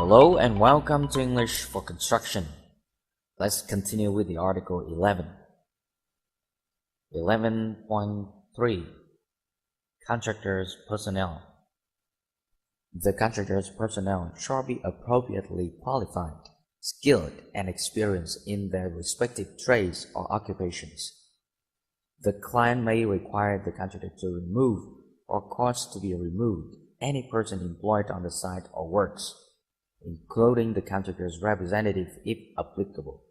Hello and welcome to English for Construction. Let's continue with the article 11. 11.3 Contractors' Personnel. The contractor's personnel shall be appropriately qualified, skilled, and experienced in their respective trades or occupations. The client may require the contractor to remove or cause to be removed any person employed on the site or works, including the contractor's representative if applicable,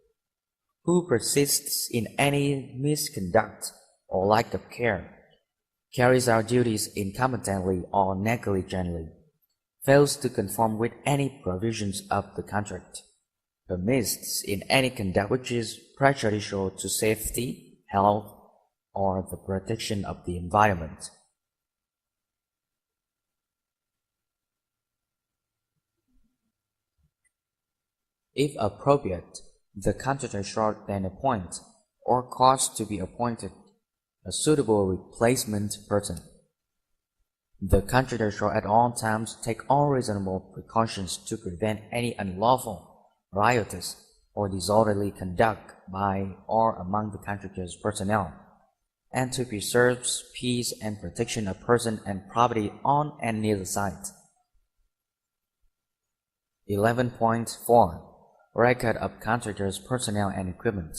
who persists in any misconduct or lack of care, carries out duties incompetently or negligently, fails to conform with any provisions of the contract, persists in any conduct which is prejudicial to safety, health, or the protection of the environment. If appropriate, the contractor shall then appoint, or cause to be appointed, a suitable replacement person. The contractor shall at all times take all reasonable precautions to prevent any unlawful, riotous, or disorderly conduct by or among the contractor's personnel, and to preserve peace and protection of person and property on and near the site. 11.4 Record of contractor's personnel and equipment.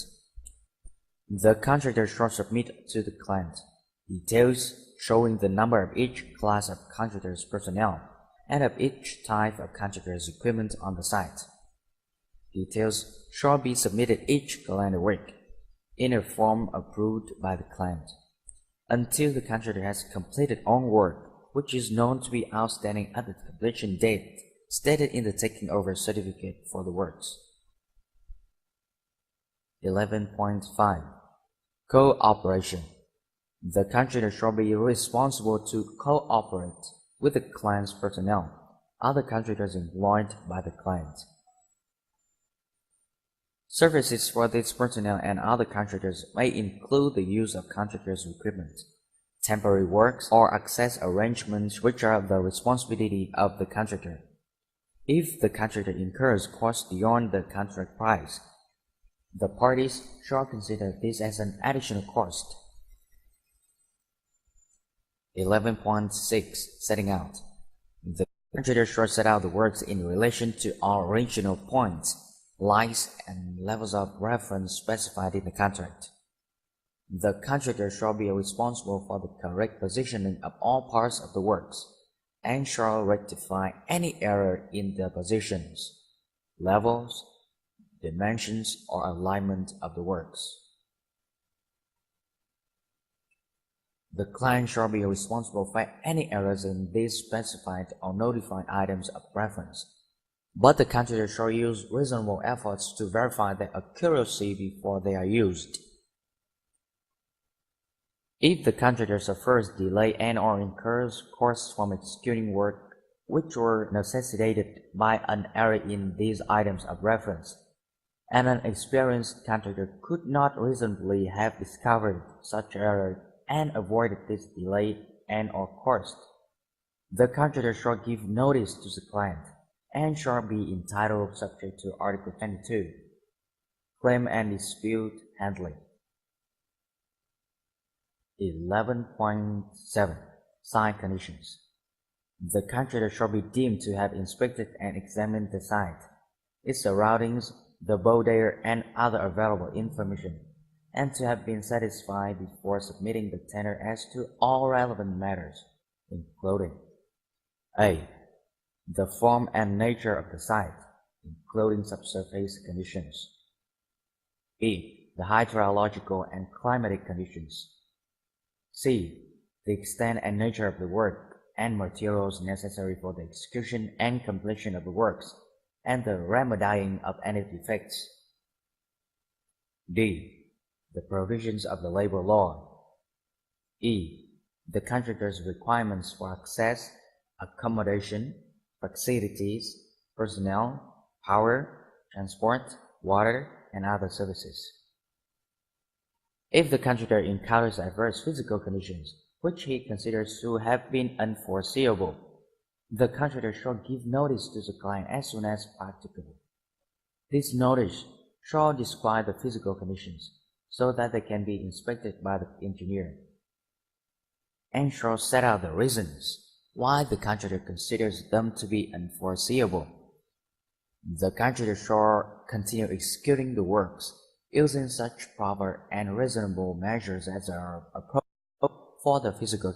The contractor shall submit to the client details showing the number of each class of contractor's personnel and of each type of contractor's equipment on the site. Details shall be submitted each calendar week in a form approved by the client until the contractor has completed all work which is known to be outstanding at the completion date stated in the taking over certificate for the works. 11.5 Cooperation. The contractor shall be responsible to cooperate with the client's personnel, other contractors employed by the client. Services for this personnel and other contractors may include the use of contractor's equipment, temporary works, or access arrangements which are the responsibility of the contractor. If the contractor incurs costs beyond the contract price, the parties shall consider this as an additional cost. 11.6 Setting out. The contractor shall set out the works in relation to all original points, lines, and levels of reference specified in the contract. The contractor shall be responsible for the correct positioning of all parts of the works, and shall rectify any error in the positions, levels, dimensions, or alignment of the works. The client shall be responsible for any errors in these specified or notified items of reference, but the contractor shall use reasonable efforts to verify their accuracy before they are used. If the contractor suffers delay and/or incurs costs from executing work which were necessitated by an error in these items of reference, and an experienced contractor could not reasonably have discovered such error and avoided this delay and/or cost, the contractor shall give notice to the client and shall be entitled subject to Article 22, Claim and Dispute Handling. 11.7 Site Conditions. The contractor shall be deemed to have inspected and examined the site, its surroundings, the border, and other available information, and to have been satisfied before submitting the tender as to all relevant matters, including a. The form and nature of the site, including subsurface conditions. b. The hydrological and climatic conditions. c. The extent and nature of the work and materials necessary for the execution and completion of the works, and the remedying of any defects. d. The provisions of the labor law. e. The contractor's requirements for access, accommodation, facilities, personnel, power, transport, water, and other services. If the contractor encounters adverse physical conditions which he considers to have been unforeseeable, The contractor shall give notice to the client as soon as practicable. This notice shall describe the physical conditions so that they can be inspected by the engineer, and shall set out the reasons why the contractor considers them to be unforeseeable. The contractor shall continue executing the works using such proper and reasonable measures as are appropriate for the physical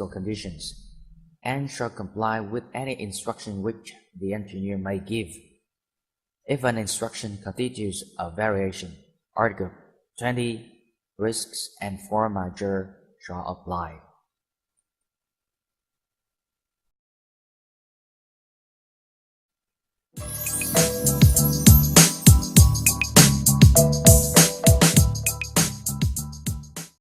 conditions, and shall comply with any instruction which the engineer may give. If an instruction constitutes a variation, Article 20 risks and force majeure shall apply.